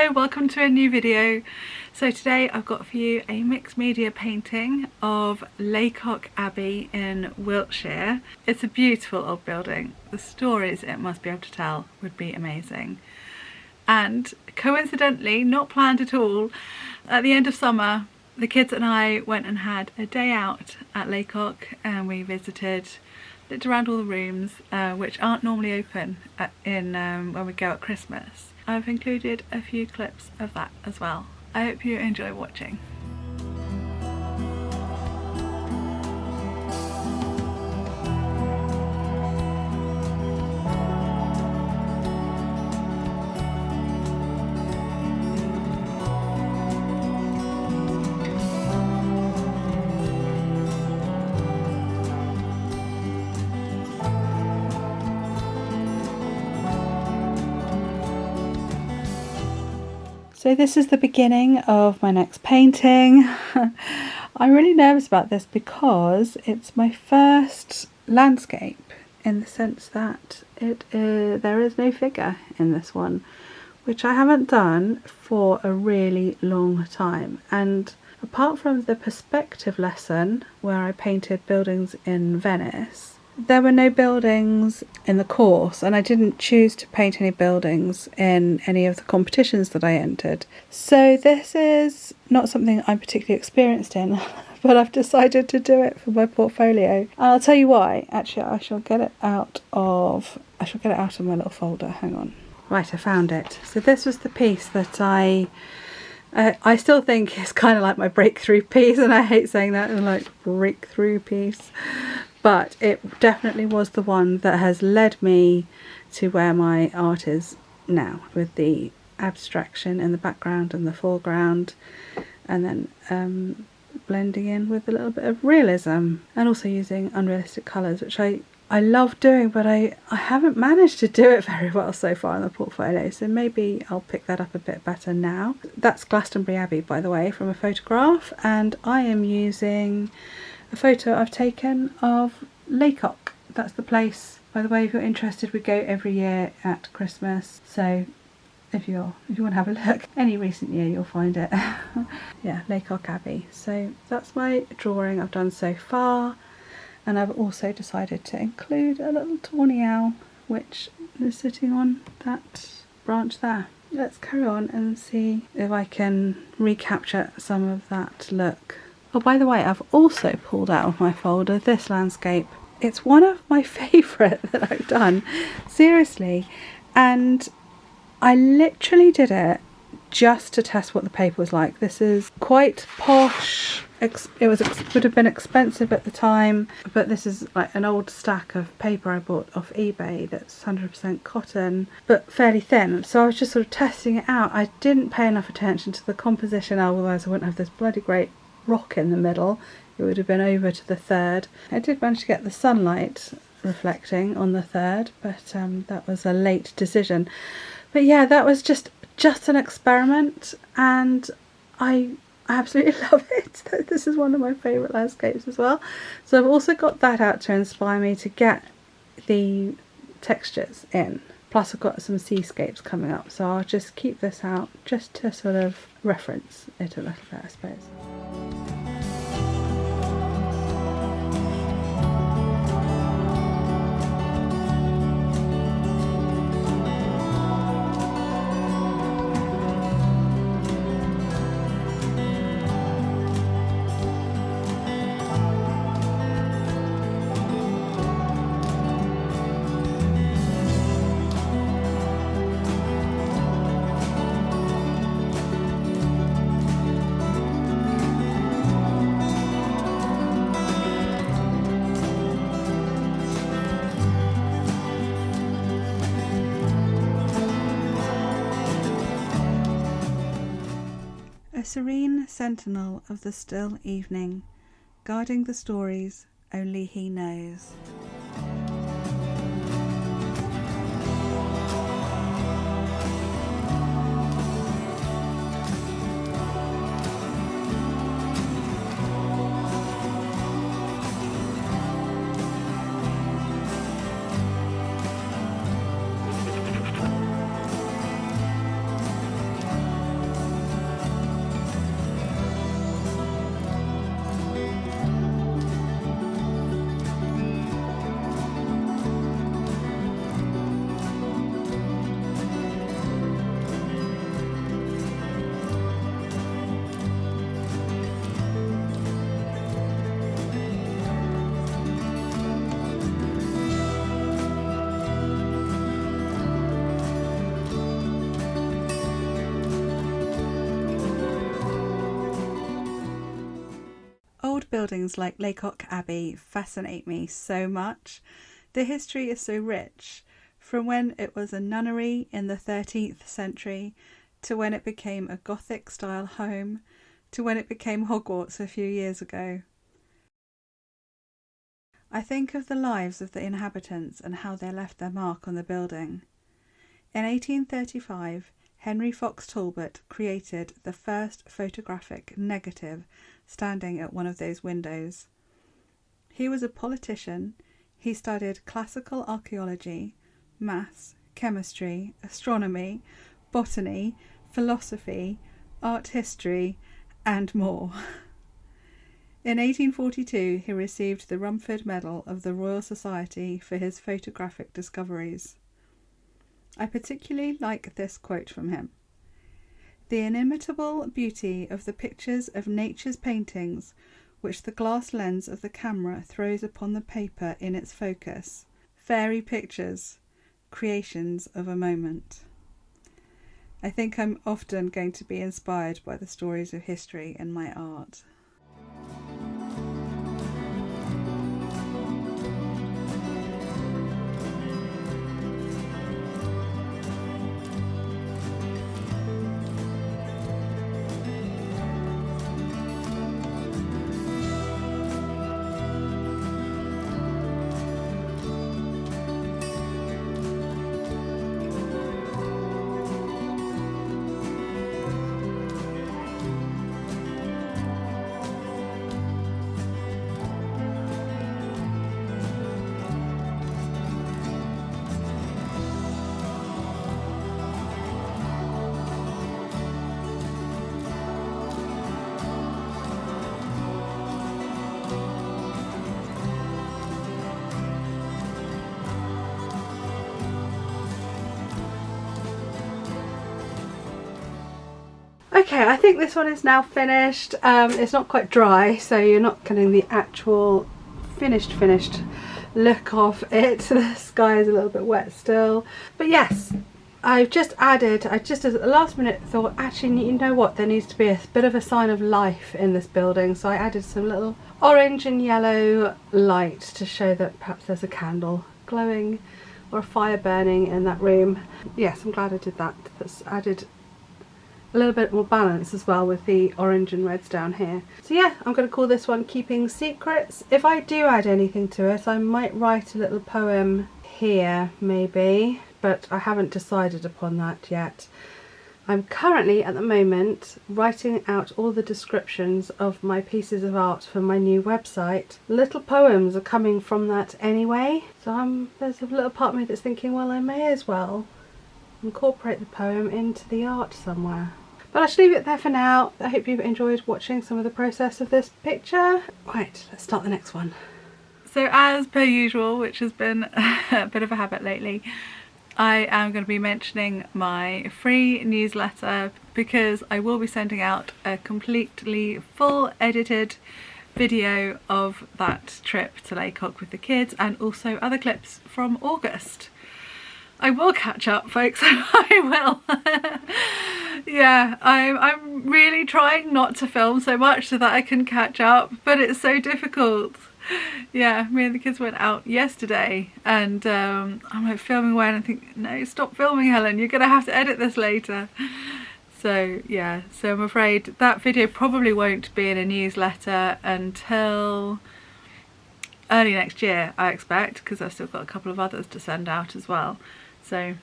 Hello, welcome to a new video. So today I've got for you a mixed media painting of Lacock Abbey in Wiltshire. It's a beautiful old building. The stories it must be able to tell would be amazing. And coincidentally, not planned at all, at the end of summer the kids and I went and had a day out at Lacock and we visited, looked around all the rooms which aren't normally open when we go at Christmas. I've included a few clips of that as well. I hope you enjoy watching. So this is the beginning of my next painting. I'm really nervous about this because it's my first landscape, in the sense that there is no figure in this one, which I haven't done for a really long time. And apart from the perspective lesson where I painted buildings in Venice, there were no buildings in the course, and I didn't choose to paint any buildings in any of the competitions that I entered. So this is not something I'm particularly experienced in, but I've decided to do it for my portfolio. And I'll tell you why. Actually, I shall get it out of my little folder. Hang on. Right, I found it. So this was the piece that I still think is kind of like my breakthrough piece, and I hate saying that, like breakthrough piece. But it definitely was the one that has led me to where my art is now, with the abstraction in the background and the foreground, and then blending in with a little bit of realism, and also using unrealistic colours, which I love doing, but I haven't managed to do it very well so far in the portfolio, so maybe I'll pick that up a bit better now. That's Glastonbury Abbey, by the way, from a photograph, and I am using a photo I've taken of Lacock. That's the place, by the way, if you're interested. We go every year at Christmas, so if you want to have a look, any recent year you'll find it. Yeah, Lacock Abbey. So that's my drawing I've done so far, and I've also decided to include a little tawny owl which is sitting on that branch there. Let's carry on and see if I can recapture some of that look. Oh, by the way, I've also pulled out of my folder this landscape. It's one of my favourite that I've done, seriously, and I literally did it just to test what the paper was like. This is quite posh. It would have been expensive at the time, but this is like an old stack of paper I bought off eBay that's 100% cotton, but fairly thin. So I was just sort of testing it out. I didn't pay enough attention to the composition, otherwise I wouldn't have this bloody great rock in the middle. It would have been over to the third. I did manage to get the sunlight reflecting on the third, but that was a late decision. But yeah, that was just an experiment, and I absolutely love it. This is one of my favourite landscapes as well. So I've also got that out to inspire me to get the textures in. Plus I've got some seascapes coming up, so I'll just keep this out just to sort of reference it a little bit, I suppose. A serene sentinel of the still evening, guarding the stories only he knows. buildings like Lacock Abbey fascinate me so much. The history is so rich, from when it was a nunnery in the 13th century, to when it became a Gothic-style home, to when it became Hogwarts a few years ago. I think of the lives of the inhabitants and how they left their mark on the building. In 1835, Henry Fox Talbot created the first photographic negative standing at one of those windows. He was a politician. He studied classical archaeology, maths, chemistry, astronomy, botany, philosophy, art history, and more. In 1842, he received the Rumford Medal of the Royal Society for his photographic discoveries. I particularly like this quote from him. "The inimitable beauty of the pictures of nature's paintings which the glass lens of the camera throws upon the paper in its focus. Fairy pictures, creations of a moment." I think I'm often going to be inspired by the stories of history in my art. Okay, I think this one is now finished. It's not quite dry, so you're not getting the actual finished look of it. The sky is a little bit wet still. But yes, I just as a last minute thought, actually, you know what, there needs to be a bit of a sign of life in this building. So I added some little orange and yellow light to show that perhaps there's a candle glowing or a fire burning in that room. Yes, I'm glad I did that. That's added a little bit more balance as well with the orange and reds down here. So yeah, I'm going to call this one Keeping Secrets. If I do add anything to it, I might write a little poem here maybe, but I haven't decided upon that yet. I'm currently at the moment writing out all the descriptions of my pieces of art for my new website. Little poems are coming from that anyway, so there's a little part of me that's thinking, well, I may as well incorporate the poem into the art somewhere. But I should leave it there for now. I hope you've enjoyed watching some of the process of this picture. Right, let's start the next one. So as per usual, which has been a bit of a habit lately, I am going to be mentioning my free newsletter because I will be sending out a completely full edited video of that trip to Lacock with the kids and also other clips from August. I will catch up, folks. I will. Yeah, I'm really trying not to film so much so that I can catch up, but it's so difficult. Yeah, me and the kids went out yesterday and I'm like filming away and I think, no, stop filming, Helen, you're gonna have to edit this later. So yeah, so I'm afraid that video probably won't be in a newsletter until early next year, I expect, because I've still got a couple of others to send out as well. So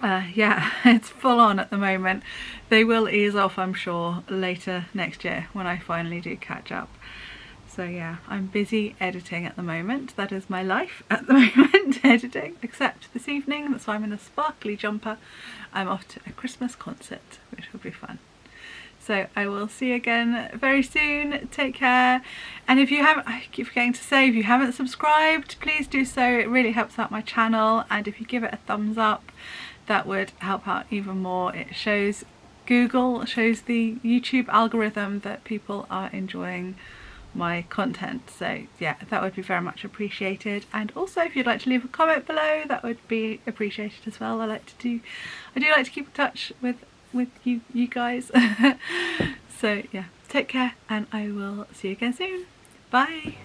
yeah, it's full on at the moment. They will ease off, I'm sure, later next year when I finally do catch up. So yeah, I'm busy editing at the moment. That is my life at the moment, editing, except this evening, that's why I'm in a sparkly jumper. I'm off to a Christmas concert, which will be fun. So I will see you again very soon. Take care. And if you haven't, I keep forgetting to say, if you haven't subscribed, please do so. It really helps out my channel. And if you give it a thumbs up, that would help out even more. It shows Google, shows the YouTube algorithm that people are enjoying my content. So yeah, that would be very much appreciated. And also if you'd like to leave a comment below, that would be appreciated as well. I do like to keep in touch with you guys. So yeah, take take care and I will see you again soon. Bye!